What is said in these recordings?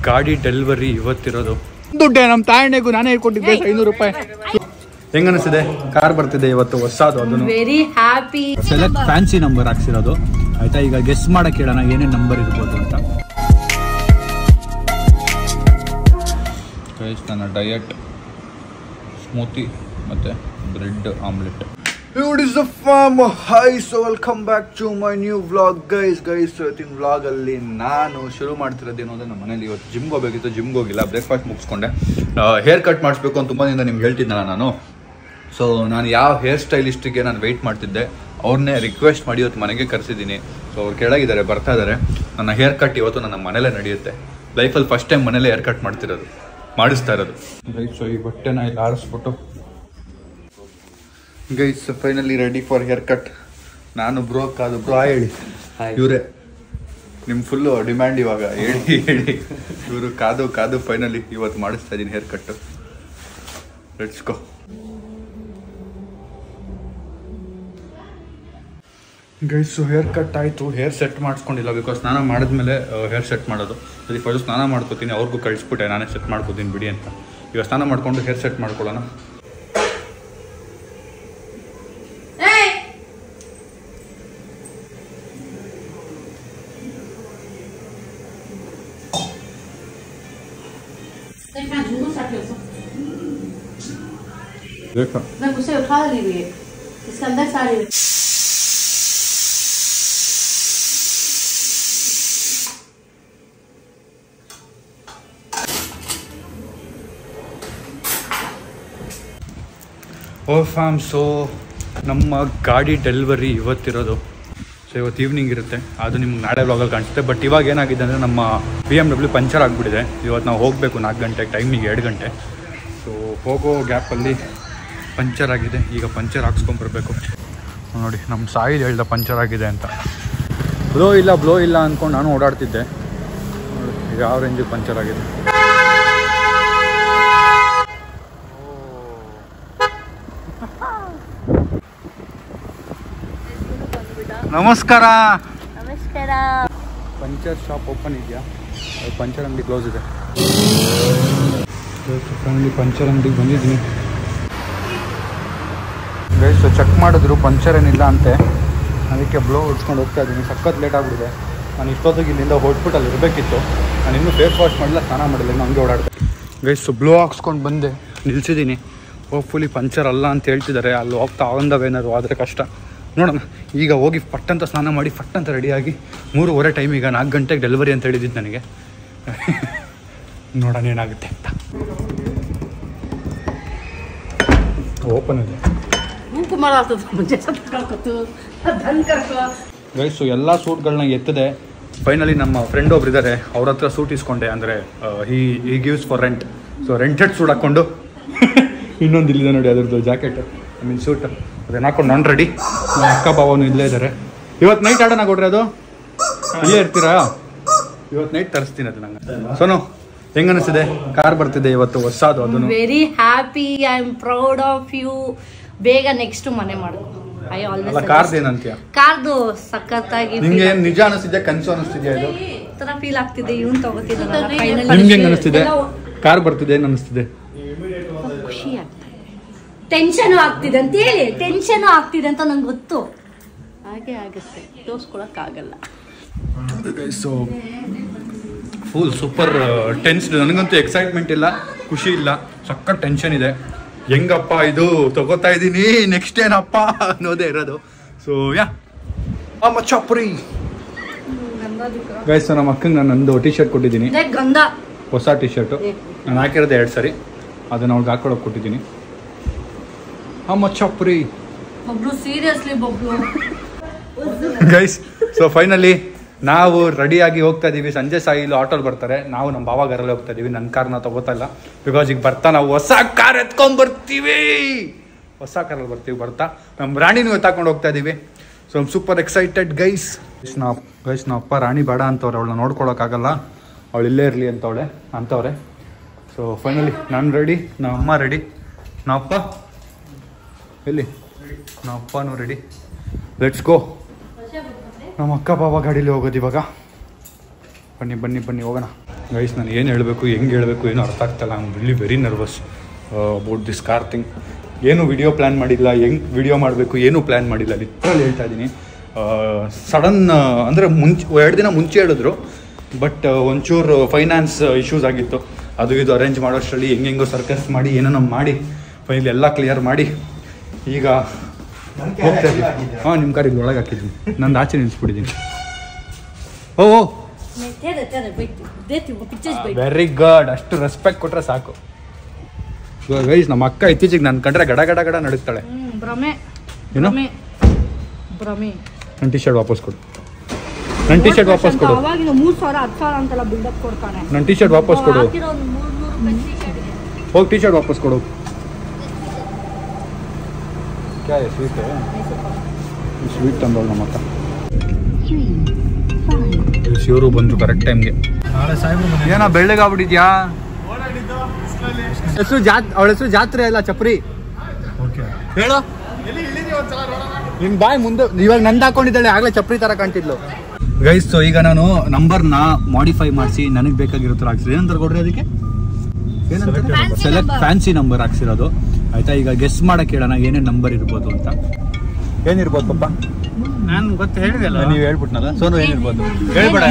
ಗಾಡಿ ಡೆಲಿವರಿ ಇವತ್ತಿರೋದು. ದುಡ್ಡೇ ನಮ್ಮ ತಾಯಣ್ಣೆಗೂ ನಾನೇ ಕೊಟ್ಟಿದ್ದೆ 500 ರೂಪಾಯಿ. ಹೆಂಗ ಅನಿಸಿದೆ? ಕಾರ್ ಬರ್ತಿದೆ ಇವತ್ತು ಹೊಸದು. ಅದನ್ನು very happy. Select fancy number ಹಾಕ್ಸಿರೋದು ಆಯ್ತಾ. ಈಗ ಗೆಸ್ ಮಾಡಕ್ಕೆ ಹೇಳೋಣ ಏನೇನು ನಂಬರ್ ಇರ್ಬೋದು ಅಂತ. ನನ್ನ ಡಯಟ್ ಸ್ಮೂತಿ ಮತ್ತೆ bread omelette. What is the farm? Hi, so welcome back to my new vlog, guys. ಇವತ್ತಿನ ವ್ಲಾಗ್ ಅಲ್ಲಿ ನಾನು ಶುರು ಮಾಡ್ತಿರೋದೇನು ಅಂದರೆ ನಮ್ಮ ಮನೇಲಿ ಇವತ್ತು ಜಿಮ್ಗೆ ಹೋಗಬೇಕಿತ್ತು. ಜಿಮ್ಗೆ ಹೋಗಿಲ್ಲ, ಬ್ರೇಕ್ಫಾಸ್ಟ್ ಮುಗಿಸ್ಕೊಂಡೆ. ಹೇರ್ ಕಟ್ ಮಾಡಿಸ್ಬೇಕು ಅಂತ ತುಂಬ ದಿನ ನಿಮ್ಗೆ ಹೇಳ್ತಿದ್ದಲ್ಲ ನಾನು. ಸೊ ನಾನು ಯಾವ ಹೇರ್ ಸ್ಟೈಲಿಸ್ಟಿಗೆ ನಾನು ವೆಯ್ಟ್ ಮಾಡ್ತಿದ್ದೆ, ಅವ್ರನ್ನೇ ರಿಕ್ವೆಸ್ಟ್ ಮಾಡಿ ಇವತ್ತು ಮನೆಗೆ ಕರೆಸಿದ್ದೀನಿ. ಸೊ ಅವ್ರು ಕೆಳಗಿದ್ದಾರೆ, ಬರ್ತಾ ಇದ್ದಾರೆ. ನನ್ನ ಹೇರ್ ಕಟ್ ಇವತ್ತು ನನ್ನ ಮನೇಲೇ ನಡೆಯುತ್ತೆ. ಲೈಫಲ್ಲಿ ಫಸ್ಟ್ ಟೈಮ್ ಮನೇಲೆ ಹೇರ್ ಕಟ್ ಮಾಡಿಸ್ತಾ ಇರೋದು. ಸೊ ಈ ಬಟ್ಟೆನ ಇಲ್ಲಿ ಆರಿಸ್ಬಿಟ್ಟು guys finally ready for haircut. ನಾನು ಬ್ರೋ ಕಾದು ಬ್ರೋ ಹೇಳಿ ಇವರೇ ನಿಮ್ಮ ಫುಲ್ಲು ಡಿಮ್ಯಾಂಡ್ ಇವಾಗ. ಹೇಳಿ ಇವರು ಕಾದು ಫೈನಲಿ ಇವತ್ತು ಮಾಡಿಸ್ತಾ ಇದ್ದೀನಿ hair cut. Let's go. Guys hair cut ಆಯಿತು. ಹೇರ್ ಸೆಟ್ ಮಾಡಿಸ್ಕೊಂಡಿಲ್ಲ, ಬಿಕಾಸ್ ಸ್ನಾನ ಮಾಡಿದ್ಮೇಲೆ ಹೇರ್ ಸೆಟ್ ಮಾಡೋದು. ಸರಿ ಫಸ್ಟ್ ಸ್ನಾನ ಮಾಡ್ಕೋತೀನಿ, ಅವ್ರಿಗೂ ಕಳಿಸ್ಬಿಟ್ಟೆ ನಾನೇ ಸೆಟ್ ಮಾಡ್ಕೋತೀನಿ ಬಿಡಿ ಅಂತ. ಈಗ ಸ್ನಾನ ಮಾಡಿಕೊಂಡು ಹೇರ್ ಸೆಟ್ ಮಾಡ್ಕೊಳ್ಳೋಣ. देखा मैं उसे उठा ली हुई है, इसके अंदर साड़ी है. ಓ ಫ್ಯಾಮ್, ಸೊ ನಮ್ಮ ಗಾಡಿ ಡೆಲಿವರಿ ಇವತ್ತಿರೋದು. ಸೊ ಇವತ್ತು ಈವ್ನಿಂಗ್ ಇರುತ್ತೆ, ಅದು ನಿಮ್ಗೆ ನಾಳೆ ವ್ಲಾಗಲ್ಲಿ ಕಾಣಿಸುತ್ತೆ. ಬಟ್ ಇವಾಗ ಏನಾಗಿದೆ ಅಂದರೆ ನಮ್ಮ BMW ಪಂಚರ್ ಆಗಿಬಿಟ್ಟಿದೆ. ಇವತ್ತು ನಾವು ಹೋಗಬೇಕು 4 ಗಂಟೆಗೆ, ಟೈಮಿಗೆ 2 ಗಂಟೆ. ಸೊ ಹೋಗೋ ಗ್ಯಾಪಲ್ಲಿ ಪಂಚರ್ ಆಗಿದೆ. ಈಗ ಪಂಚರ್ ಹಾಕ್ಸ್ಕೊಂಬರ್ಬೇಕು. ನೋಡಿ ನಮ್ಮ ಸಾಯಿಲ್ ಹೇಳ್ದ ಪಂಚರ್ ಆಗಿದೆ ಅಂತ. ಬ್ಲೋ ಇಲ್ಲ ಅಂದ್ಕೊಂಡು ನಾನು ಓಡಾಡ್ತಿದ್ದೆ. ನೋಡಿ ಈಗ ಯಾವ ರೇಂಜಿಗೆ ಪಂಚರ್ ಆಗಿದೆ. ನಮಸ್ಕಾರ. ಪಂಚರ್ ಶಾಪ್ ಓಪನ್ ಇದೆಯಾ? ಪಂಚರ್ ಅಂಗಡಿ ಕ್ಲೋಸ್ ಇದೆ. ಫ್ಯಾಮಿಲಿ ಪಂಚರ್ ಅಂಗಡಿಗೆ ಬಂದಿದ್ದೀನಿ. ಗೈಸ್ ಚೆಕ್ ಮಾಡಿದ್ರು ಪಂಚರ್ ಏನಿಲ್ಲ ಅಂತೆ. ಅದಕ್ಕೆ ಬ್ಲೋ ಹೊಡ್ಸ್ಕೊಂಡು ಹೋಗ್ತಾ ಇದ್ದೀನಿ. ಸಖತ್ ಲೇಟ್ ಆಗಿಬಿಟ್ಟಿದೆ. ನಾನು ಇಷ್ಟೊತ್ತಿಗೆ ಇಲ್ಲಿಂದ ಹೊಟ್ಬಿಟ್ಟಲ್ಲಿ ಇರಬೇಕಿತ್ತು. ನಾನು ಇನ್ನೂ ಫೇಸ್ ವಾಶ್ ಮಾಡಿಲ್ಲ, ಸ್ನಾನ ಮಾಡಿಲ್ಲ, ಇನ್ನೂ ಹಂಗೆ ಓಡಾಡಿದೆ. ಗೈಸ್ ಬ್ಲೋ ಹಾಕ್ಸ್ಕೊಂಡು ಬಂದೆ, ನಿಲ್ಸಿದ್ದೀನಿ. ಹೋಪ್ಫುಲಿ ಪಂಚರ್ ಅಲ್ಲ ಅಂತ ಹೇಳ್ತಿದ್ದಾರೆ. ಅಲ್ಲಿ ಹೋಗ್ತಾ ಏನಾದ್ರು ಆದರೆ ಕಷ್ಟ. ನೋಡೋಣ. ಈಗ ಹೋಗಿ ಪಟ್ಟಂತ ಸ್ನಾನ ಮಾಡಿ ಪಟ್ಟಂತ ರೆಡಿಯಾಗಿ 3:15 ಟೈಮ್. ಈಗ 4 ಗಂಟೆಗೆ ಡೆಲಿವರಿ ಅಂತ ಹೇಳಿದ್ದು ನನಗೆ. ನೋಡೋಣ ಏನಾಗುತ್ತೆ ಅಂತ. ಓಪನ್ ಇದೆ ಗೈಸು. ಎಲ್ಲ ಸೂಟ್ಗಳನ್ನ ಎತ್ತದೆ. ಫೈನಲಿ ನಮ್ಮ ಫ್ರೆಂಡ್ ಒಬ್ರು ಇದ್ದಾರೆ, ಅವ್ರ ಹತ್ರ ಸೂಟ್ ಇಸ್ಕೊಂಡೆ. ಅಂದರೆ ಈ gives for rent. So rented suit ಹಾಕ್ಕೊಂಡು ಇನ್ನೊಂದು ಇಲ್ಲಿದೆ ನೋಡಿ, ಅದ್ರದ್ದು ಜಾಕೆಟ್, ಸೂಟ್, ಅದನ್ನ ಹಾಕೊಂಡು ನಾನು ರೆಡಿ. ನಮ್ಮ ಅಕ್ಕ ಬಾವನು ಇಲ್ಲೇ ಇದ್ದಾರೆ. ಇವತ್ತು ನೈಟ್ ಆಡೋಣ ಕೊಡ್ರಿ, ಅದು ಇಲ್ಲೇ ಇರ್ತೀರಾ? ಇವತ್ತು ನೈಟ್ ತರಿಸ್ತೀನಿ ಅದು ನಂಗೆ. ಸೋನು ಹೆಂಗ ಅನಿಸಿದೆ? ಕಾರ್ ಬರ್ತಿದೆ ಇವತ್ತು ಹೊಸದು. ಅದನ್ನು very happy. I am proud of you. ಬೇಗ ನೆಕ್ಸ್ಟ್ ಮನೆ ಮಾಡ್ಕೊ. ಐ ಆಲ್ವೇಸ್ ಕಾರ್ದು ಏನಂತೀಯ? ಕಾರ್ದು ಸಖತ್ತಾಗಿ. ನಿಂಗೆ ನಿಜ ಅನಿಸ್ತಿದ್ಯಾ ಕನಸು ಅನಿಸ್ತಿದ್ಯಾ? ಇದು ತರ ಫೀಲ್ ಆಗ್ತಿದೆ. ಇವನ್ ತಗೋತಿದ್ದಾನಲ್ಲ ಫೈನಲಿ. ನಿಮ್ಗೆ ಹೆಂಗ ಅನಿಸ್ತಿದೆ? ಕಾರ್ ಬರ್ತಿದೆ ಏನು ಅನಿಸ್ತಿದೆ? ಖುಷಿ ಆಗ್ತಿದೆ, ಟೆನ್ಷನ್ ಆಗ್ತಿದೆ ಅಂತ ಹೇಳಿ. ಟೆನ್ಷನ್ ಆಗ್ತಿದೆ ಅಂತ ನಂಗೆ ಗೊತ್ತು. ಹಾಗೆ ಆಗುತ್ತೆ, ತೋರ್ಸ್ಕೊಳಕ್ಕಾಗಲ್ಲ. So full super tense. ನನಗಂತೂ ಎಕ್ಸೈಟ್ಮೆಂಟ್ ಇಲ್ಲ, ಖುಷಿ ಇಲ್ಲ, ಸಖತ್ ಟೆನ್ಷನ್ ಇದೆ. ಹೆಂಗಪ್ಪ ಇದು ತಗೋತಾ ಇದ್ದೀನಿ, ನೆಕ್ಸ್ಟ್ ಏನಪ್ಪ ಅನ್ನೋದೇ ಇರೋದು. ಸೊ ಯಾ ಮಚ್ಚಪ್ರಿ ಗೈಸ್. ನಮ್ಮ ಅಕ್ಕಂಗೆ ನಾನು ನಂದು ಟಿ ಶರ್ಟ್ ಕೊಟ್ಟಿದ್ದೀನಿ, ಹೊಸ ಟಿ ಶರ್ಟು. ನಾನು ಹಾಕಿರೋದು 2 ಸರಿ, ಅದನ್ನ ಅವ್ಳಿಗೆ ಹಾಕೊಳಕ್ಕೆ ಕೊಟ್ಟಿದ್ದೀನಿ. ಮಚ್ಚಪ್ರಿ ಸೀರಿಯಸ್ಲಿ ಗೈಸ್. ಸೊ ಫೈನಲಿ ನಾವು ರೆಡಿಯಾಗಿ ಹೋಗ್ತಾ ಇದ್ದೀವಿ. ಸಂಜೆ ಸಾಯಿಲು ಆಟೋಲ್ಲಿ ಬರ್ತಾರೆ, ನಾವು ನಮ್ಮ ಬಾವಾಗಾರಲ್ಲಿ ಹೋಗ್ತಾ ಇದ್ದೀವಿ. ನನ್ನ ಕಾರ್ನ ತಗೋತಾ ಇಲ್ಲ, ಬಿಕಾಸ್ ಈಗ ಬರ್ತಾ ನಾವು ಹೊಸ ಕಾರ್ ಎತ್ಕೊಂಡ್ಬರ್ತೀವಿ. ಹೊಸ ಕಾರಲ್ಲಿ ಬರ್ತೀವಿ ಬರ್ತಾ. ನಮ್ಮ ರಾಣಿನೂ ಎತ್ತಾಕೊಂಡು ಹೋಗ್ತಾ ಇದ್ದೀವಿ. So I'm super excited guys. ನಮ್ಮ ಅಪ್ಪ ರಾಣಿ ಬೇಡ ಅಂತವ್ರೆ, ಅವಳನ್ನ ನೋಡ್ಕೊಳಕ್ಕಾಗಲ್ಲ, ಅವಳು ಇಲ್ಲೇ ಇರಲಿ ಅಂತವ್ರೆ. ಸೊ ಫೈನಲಿ ನಾನು ರೆಡಿ, ನಮ್ಮ ಅಮ್ಮ ರೆಡಿ, ನಮ್ಮಪ್ಪ ಎಲ್ಲಿ? ನಮ್ಮ ಅಪ್ಪನೂ ರೆಡಿ. Let's go. ನಮ್ಮ ಅಕ್ಕ ಬಾಬಾ ಗಾಡೀಲಿ ಹೋಗೋದು ಇವಾಗ. ಬನ್ನಿ ಹೋಗೋಣ. ಗೈಸ್ ನಾನು ಏನು ಹೇಳಬೇಕು ಹೆಂಗೆ ಹೇಳಬೇಕು ಏನೂ ಅರ್ಥ ಆಗ್ತಾಯಿಲ್ಲ. I am really very nervous about this car thing. ಏನು ವಿಡಿಯೋ ಪ್ಲ್ಯಾನ್ ಮಾಡಿಲ್ಲ, ಹೆಂಗೆ ವಿಡಿಯೋ ಮಾಡಬೇಕು ಏನೂ ಪ್ಲ್ಯಾನ್ ಮಾಡಿಲ್ಲ. ಲಿಟ್ರಲಿ ಹೇಳ್ತಾ ಇದ್ದೀನಿ. ಸಡನ್ ಅಂದರೆ 2 ದಿನ ಮುಂಚೆ ಹೇಳಿದ್ರು, ಬಟ್ ಒಂಚೂರು ಫೈನಾನ್ಸ್ ಇಶ್ಯೂಸ್ ಆಗಿತ್ತು. ಅದು ಇದು ಅರೇಂಜ್ ಮಾಡೋಷ್ಟರಲ್ಲಿ ಹೆಂಗೆಂಗೋ ಸರ್ಕಸ್ ಮಾಡಿ ಏನೇನೋ ಮಾಡಿ ಫೈನಲಿ ಎಲ್ಲ ಕ್ಲಿಯರ್ ಮಾಡಿ ಈಗ ಹೋಗ್ತಾ ಇದ್ದೀನಿ. ಹಾಂ, ನಿಮ್ಮ ಕಾರಿಗೆ ಒಳಗೆ ಹಾಕಿದ್ದೀನಿ, ನಂದು ಆಚೆ ನಿಲ್ಲಿಸ್ಬಿಟ್ಟಿದ್ದೀನಿ. ಓ ವೆರಿ ಗುಡ್. ಅಷ್ಟು ರೆಸ್ಪೆಕ್ಟ್ ಕೊಟ್ಟರೆ ಸಾಕು. ಗೈಸ್ ನಮ್ಮ ಅಕ್ಕ ಇತ್ತೀಚೆಗೆ ನನ್ನ ಕಂಡ್ರೆ ಗಡ ಗಡ ಗಡ ನಡುತ್ತಾಳೆ. ಏನು ನನ್ನ ಟಿ ಶರ್ಟ್ ವಾಪಸ್ ಕೊಡು. ನನ್ನ ಟಿ ಶರ್ಟ್ ವಾಪಸ್ ಕೊಡು. ನನ್ನ ಟಿ ಶರ್ಟ್ ವಾಪಸ್ ಕೊಡು. ಹೋಗಿ ಟಿ ಶರ್ಟ್ ವಾಪಸ್ ಕೊಡು. ಕ್ಯಾ ಸ್ವೀಟ್ ಸ್ವೀಟ್ ತಂದವಳು ನಮ್ಮ ಅಕ್ಕ. ಇವರು ಬಂದರು ಕರೆಕ್ಟ್ ಟೈಮ್ಗೆ. ಏನೋ ಬೆಳ್ಳಗಾಗ್ಬಿಟ್ಟಿದ್ಯಾ? ಹೆಸರು ಅವಳ ಹೆಸರು ಜಾತ್ರೆ ಅಲ್ಲ, ಚಪ್ರಿ. ಹೇಳು ನಿನ್ ಬಾಯ್ ಮುಂದೆ. ಇವಾಗ ನಂದು ಹಾಕೊಂಡಿದ್ದಾಳೆ, ಆಗ್ಲೇ ಚಪ್ರಿ ತರ ಕಾಣ್ತಿದ್ಲು. ಗೈಸ್ ಈಗ ನಾನು ನಂಬರ್ನ ಮಾಡಿಫೈ ಮಾಡಿಸಿ ನನಗೆ ಬೇಕಾಗಿರೋ ಥರ ಹಾಕ್ಸಿದೆ. ಏನಂತಾರೆ ಕೊಡ್ರಿ ಅದಕ್ಕೆ? ಏನಂತಾರೆ? ಸೆಲೆಕ್ಟ್ ಫ್ಯಾನ್ಸಿ ನಂಬರ್ ಹಾಕ್ಸಿರೋದು. ಆಯ್ತಾ, ಈಗ ಗೆಸ್ ಮಾಡಕ್ಕೆ ಹೇಳೋಣ ಏನೇನು ನಂಬರ್ ಇರ್ಬೋದು ಅಂತ. ಏನಿರ್ಬೋದು ಪಪ್ಪ? ನಾನು ಗೊತ್ತು ಹೇಳಿದೆಲ್ಲ, ನೀವು ಹೇಳ್ಬಿಟ್ನಲ್ಲ. ಸೋನು ಏನಿರ್ಬೋದು ಹೇಳ್ಬೇಡ.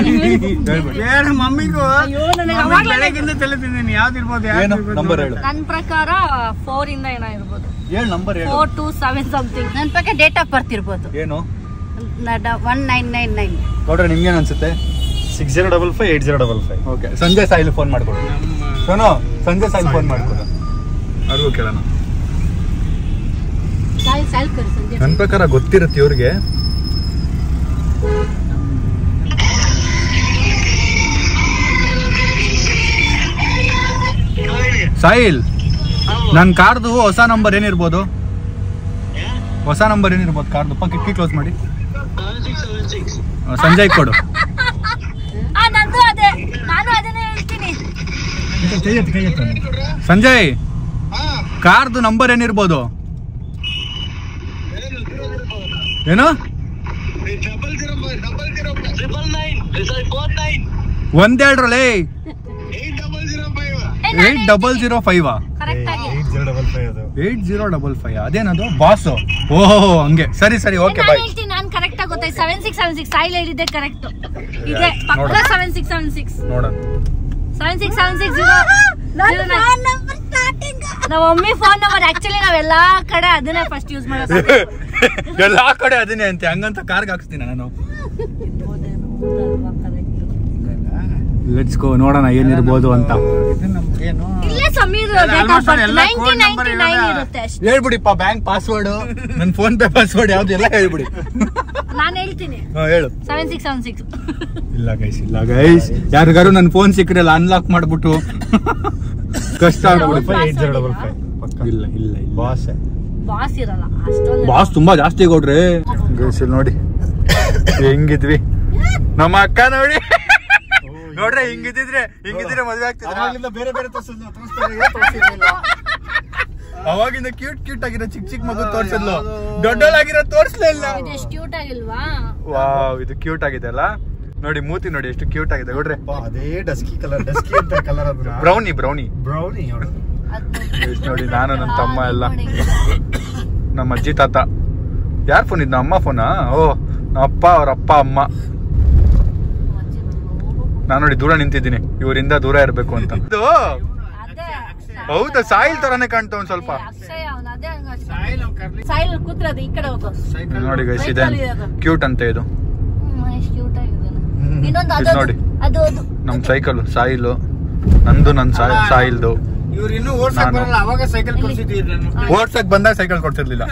ಮಮ್ಮಿಗೂ ಬೆಳಗಿಂದ ತಿಳಿತಿದ್ದೀನಿ ಯಾವ್ದಿರ್ಬೋದು. ಏನು ನಂಬರ್ ಹೇಳು? ನನ್ನ ಪ್ರಕಾರ 4 ಇಂದ ಏನೋ ಇರ್ಬೋದು. ಹೇಳು ನಂಬರ್ ಹೇಳು. 4 to 7 ಸಮಥಿಂಗ್. ನನ್ನ ಪ್ರಕಾರ ಡೇಟ್ ಆಫ್ ಬರ್ತ್ ಇರ್ಬೋದು. ಏನು? 1999. ನೋಡ್ರೆ ನಿಮ್ಗೇನು ಅನ್ಸುತ್ತೆ? 6055 8055. ಓಕೆ, ಸಂಜಯ್ ಸಾಯಿಲ್ ಫೋನ್ ಮಾಡ್ಕೊಡು. ಸೋನು ಸಂಜಯ್ ಸಾಯಿಲ್ ಫೋನ್ ಮಾಡ್ಕೊಡು, ಅವ್ರಿಗೂ ಕೇಳೋಣ. ನನ್ನ ಪ್ರಕಾರ ಗೊತ್ತಿರುತ್ತೆ ಇವ್ರಿಗೆ. ಸಾಯಿಲ್, ನನ್ನ ಕಾರ್ದು ಹೊಸ ನಂಬರ್ ಏನಿರ್ಬೋದು? ಹೊಸ ನಂಬರ್ ಏನಿರ್ಬೋದು ಕಾರ್ದು? ಕಿಟಕಿ ಕ್ಲೋಸ್ ಮಾಡಿ. ಸಂಜಯ್ ಕೊಡು. ಸಂಜಯ್, ಕಾರ್ದು ನಂಬರ್ ಏನಿರ್ಬೋದು? ಏನು? 1 8005. 8055 ಅದೇನದು? ಬಾಸ್. ಓಹೋ ಹಂಗೆ. ಸರಿ ಸರಿ, ಓಕೆ ಬಾಯ್. ನಾನು ಕರೆಕ್ಟ್ ಆಗಿ ಗೊತ್ತಾಯ್ತು. 7676 ಸಾಯಿಲ್ ಹೇಳಿದ್ದೆ ಕರೆಕ್ಟ್. ಇದೆ ಪಕ್ಕ 7676 ನೋಡೋಣ. 7676 ನಮ್ಮ ಮಮ್ಮಿ ಫೋನ್ ನಂಬರ್. ಆಕ್ಚುಲಿ ನಾವೆಲ್ಲಾ ಕಡೆ ಅದನ್ನೇ ಫಸ್ಟ್ ಯೂಸ್ ಮಾಡೋದು. ಎಲ್ಲಾ ಕಡೆ ಅದನ್ನೇ ಅಂತೆ. ಹಂಗಂತ ಕಾರ್ಗೆ ಹಾಕ್ಸ್ತೀನಿ ನಾನು. ಲೆಟ್ಸ್ ಗೋ, ನೋಡೋಣ ಏನಿರ್ಬೋದು ಅಂತ. ಇಲ್ಲೇ ಸಮೀರ್ ಡೇಟ್ ಆಫ್ ಬರ್ತ್ 1999 ಇರುತ್ತೆ ಅಷ್ಟೇ. ಹೇಳ್ಬಿಡಿಪ್ಪ ಬ್ಯಾಂಕ್ ಪಾಸ್ವರ್ಡ್, ನನ್ನ ಫೋನ್ ಪೇ ಪಾಸ್ವರ್ಡ್ ಯಾವ್ದು ಎಲ್ಲ ಹೇಳ್ಬಿಡಿ. ನಾನು ಹೇಳ್ತೀನಿ. ಹೇಳು. 7676. ಇಲ್ಲ ಗೈಸ್ ಯಾರಿಗಾರು ನನ್ನ ಫೋನ್ ಸಿಕ್ಕರಲ್ಲ ಅನ್ಲಾಕ್ ಮಾಡ್ಬಿಟ್ಟು ಕಷ್ಟ ಆಗ್ಬಿಡುತ್ತೆ. 8055 ಇಲ್ಲ ಇಲ್ಲ ಬಾಸ್ ಇರಲ್ಲ ಅಷ್ಟೊಂದು. ಬಾಸ್ ತುಂಬಾ ಜಾಸ್ತಿ ಕೊಡ್ರಿ ಗೈಸ್. ಇಲ್ಲಿ ನೋಡಿ ಹೆಂಗಿದ್ವಿ ನಮ್ಮ ಅಕ್ಕ. ನೋಡಿ ನೋಡ್ರೆ ಹಿಂಗಿದ್ರೆ ಮದ್ವೆ ಆಗ್ತಿದ್ರೆ. ಬೇರೆ ಬೇರೆ ಅವಾಗಿಂದ ಕ್ಯೂಟ್ ಆಗಿರೋ ಚಿಕ್ಕ ಮಗು ತೋರ್ಸಿದ್ಲು, ದೊಡ್ಡೋಳಾಗಿರೋ ತೋರ್ಸ್ಲೇ ಇಲ್ಲ. ಎಷ್ಟು ಕ್ಯೂಟ್ ಆಗಿಲ್ವಾ? ವಾವ್, ಇದು ಕ್ಯೂಟ್ ಆಗಿದೆ ಅಲ್ಲ. ನೋಡಿ ಮೂತಿ ನೋಡಿ ಎಷ್ಟು ಕ್ಯೂಟ್ ಆಗಿದೆ. ನೋಡ್ರಿ ಅದೇ ಡಸ್ಕಿ ಅಂತ ಕಲರ್ ಅದು. ಬ್ರೌನಿ ನೋಡಿ. ನಾನು ನನ್ನ ತಮ್ಮ ಎಲ್ಲ, ನಮ್ಮ ಅಜ್ಜಿ ತಾತ. ಯಾರ್ ಫೋನ್ ಇದ್? ಅಮ್ಮ ಫೋನಾ? ಓ, ನಮ್ಮ ಅಪ್ಪ, ಅವ್ರ ಅಪ್ಪ ಅಮ್ಮ. ನಾನು ನೋಡಿ ದೂರ ನಿಂತಿದ್ದೀನಿ, ಇವರಿಂದ ದೂರ ಇರ್ಬೇಕು ಅಂತ. ಹೌದಾ? ಸಾಯಿಲ್ ತರಾನೇ ಕಾಣ್ತಾ ಒಂದ್ ಸ್ವಲ್ಪ. ನೋಡಿ ಗೈಸ್, ಇದೆ ಕ್ಯೂಟ್ ಅಂತ ಇದು. ನೋಡಿ ನಮ್ ಸೈಕಲ್ ಸಾಯಿಲ್, ನಂದು ನನ್ನ ಸಾಯಿಲ್ದು. ಇವ್ರು ಇನ್ನೂ ಓಡ್ಸಕ್ ಬರಲ್ಲ, ಅವಾಗ ಸೈಕಲ್ ಕೊಡ್ಸಿದ್ದೀರಿ. ಓಡ್ಸಕ್ ಬಂದಾಗ ಸೈಕಲ್ ಕೊಡ್ತಿರ್ಲಿಲ್ಲ.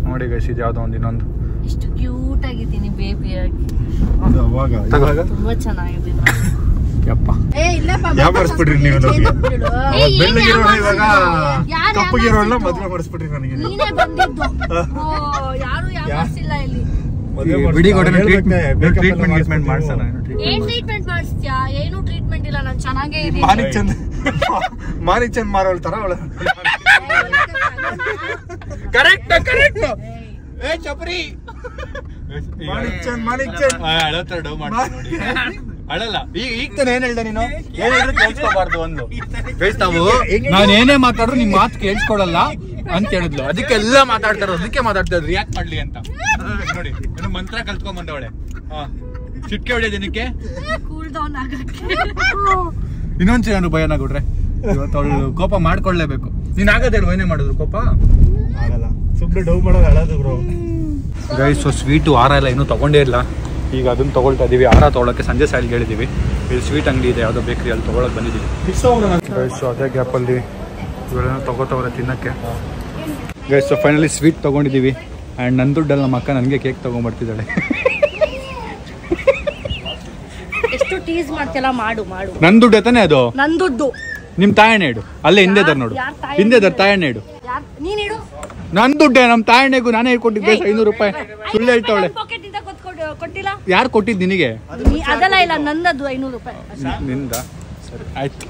ನೋಡಿ ಗೈಸ್, ಇದು ಯಾವ್ದೋ ಒಂದು ಇನ್ನೊಂದು. ಎಷ್ಟು ಕ್ಯೂಟ್ ಆಗಿದ್ದೀನಿ ಬೇಬಿ ಆಗಿ. ತುಂಬಾ ಚೆನ್ನಾಗಿದೆ. ಯಾವ ಮಾಡಿಸ್ಬಿಟ್ರಿ ನೀವು? ಬೆಳ್ಳಗಿರೋಣ ಇವಾಗ ಕಪ್ಪಗಿರೋಣ ಮದುವೆ ಮಾಡಿಸ್ಬಿಟ್ರಿ ನನಗೆ. ನೀನೇ ಬಂದಿದ್ದು. ಯಾರು ಯಾರಿಲ್ಲ ಇಲ್ಲಿ. ಬಿಡಿ ಟ್ರೀಟ್ಮೆಂಟ್ ಮಾಡ್ಸೋಣ. ಏನ್ ಟ್ರೀಟ್ಮೆಂಟ್ ಮಾಡಿಸ್ತೀಯಾ? ಏನು ಟ್ರೀಟ್ಮೆಂಟ್ ಇಲ್ಲ, ನಾನು ಚೆನ್ನಾಗೇ ಇದೀನಿ. ಮಾನಿಕ್ ಚಂದ್ ಮಾರೋಳ್ ತರ ಅವಳು. ಕರೆಕ್ಟ್. ಚಪ್ರಿ ಮಾನಿಕ್ ಚಂದ್ ಅಳಲ್ಲ ಈಗ ತಾನೆ ಏನ್ ಹೇಳ್ದೆ ನೀನು ಏನಾದ್ರೂ ಕೇಳಿಸ್ಕೋಬಾರ್ದು ಒಂದು ನಾವು ನಾನು ಏನೇ ಮಾತಾಡ್ರು ನಿಮ್ ಮಾತು ಕೇಳಿಸ್ಕೊಳಲ್ಲ ಅಂತ ಹೇಳಿದ್ಲು ಅದಕ್ಕೆಲ್ಲ ಮಾತಾಡ್ತಾರ ಅದಕ್ಕೆ ಮಾತಾಡ್ತಾ ರಿಯಾಕ್ಟ್ ಮಾಡ್ಲಿ ಅಂತ ನೋಡಿ ಏನು ಮಂತ್ರ ಕಲ್ತ್ಕೊಂಡ್ ಬಂದವಳೆ ಚಿಟ್ಕೆ ಹೊಡೆಯ ಜನಕ್ಕೆ ಕೂಲ್ ಡೌನ್ ಆಗಕ್ಕೆ ಇನ್ನೊಂದ್ಸರಿ ನಾನು ಭಯನ ಕೊಡ್ರೆ ಇವತ್ತು ಅವಳು ಕೋಪ ಮಾಡ್ಕೊಳ್ಳೇಬೇಕು ನೀನ್ ಆಗದ ಹೇಳು ಏನೇ ಮಾಡಿದ್ರು ಕೋಪ ಆಗಲ್ಲ ಸುಮ್ಮನೆ ಡೌ ಮಾಡೋದು ಅಳೋದು ಬ್ರೋ ಗೈಸ್ ಸ್ವೀಟು ಹಾರ ಎಲ್ಲ ಇನ್ನೂ ತಗೊಂಡೇ ಇಲ್ಲ ಈಗ ಅದನ್ನ ತಗೊಳ್ತಾ ಇದೀವಿ ಹಾರ ತಗೊಳಕ್ಕೆ ಸಂಜೆ ಸಾಯಿಲ್ಗೆ ಹೇಳಿದೀವಿ ಇಲ್ಲಿ ಸ್ವೀಟ್ ಅಂಗಡಿ ಇದೆ ಯಾವುದೋ ಬೇಕ್ರಿ ಅಲ್ಲಿ ತಗೊಳಕ್ ಬಂದಿದ್ದೀವಿ ಗೈಸ್ ಅದೇ ಗ್ಯಾಪಲ್ಲಿ ಇವೆಲ್ಲ ತಗೋತವ್ರೆ ತಿನ್ನಕ್ಕೆ ಗೈಸ್ ಫೈನಲಿ ಸ್ವೀಟ್ ತಗೊಂಡಿದ್ದೀವಿ ಆ್ಯಂಡ್ ನನ್ನ ದುಡ್ಡಲ್ಲಿ ನಮ್ಮ ಅಕ್ಕ ನನಗೆ ಕೇಕ್ ತಗೊಂಡ್ಬರ್ತಿದ್ದಾಳೆ ಎಷ್ಟು ಟೀಸ್ ಮಾಡ್ತಿಲ್ಲ ಮಾಡು ನನ್ನ ದುಡ್ಡು ಎತ್ತಾನೆ ಅದು ನನ್ ದುಡ್ಡು ನಿಮ್ ತಾಯಣ್ಣ ಇಡು ಅಲ್ಲೇ ಹಿಂದೆ ದರ್ ನೋಡು ಹಿಂದೆ ದರ್ ತಾಯಣ್ಣ ಇಡು ನೀನ್ ಇಡು ನನ್ ದುಡ್ಡೆ ನಮ್ ತಾಯಣ್ಣಗೂ ನಾನೇ ಕೊಟ್ಟಿದ್ದೆ 500 ರೂಪಾಯಿ ಸುಳ್ಳು ಹೇಳ್ತಾವಳೆ ಪಾಕೆಟ್ ಇಂದ ಕೊಟ್ಟಿಲ್ಲ ಯಾರು ಕೊಟ್ಟಿದ್ದು ನಿನಗೆ ಅದೆಲ್ಲ ಇಲ್ಲ ನಂದದು 500 ರೂಪಾಯಿ ನಿಂದ ಸರಿ ಆಯ್ತು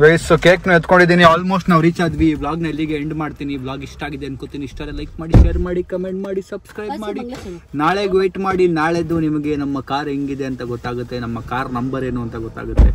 ಗೈಸ್ ಕೇಕ್ನ ಎತ್ಕೊಂಡಿದ್ದೀನಿ ಆಲ್ಮೋಸ್ಟ್ ನಾವು ರೀಚ್ ಆದ್ವಿ ವ್ಲಾಗ್ ನ ಎಲ್ಲಿಗೆ ಎಂಡ್ ಮಾಡ್ತೀನಿ ವ್ಲಾಗ್ ಇಷ್ಟ ಆಗಿದೆ ಅನ್ಕೋತೀನಿ ಇಷ್ಟ ಲೈಕ್ ಮಾಡಿ ಶೇರ್ ಮಾಡಿ ಕಮೆಂಟ್ ಮಾಡಿ ಸಬ್ಸ್ಕ್ರೈಬ್ ಮಾಡಿ ನಾಳೆಗೆ ವೇಟ್ ಮಾಡಿ ನಾಳೆದು ನಿಮಗೆ ನಮ್ಮ ಕಾರ್ ಹೆಂಗಿದೆ ಅಂತ ಗೊತ್ತಾಗುತ್ತೆ ನಮ್ಮ ಕಾರ್ ನಂಬರ್ ಏನು ಅಂತ ಗೊತ್ತಾಗುತ್ತೆ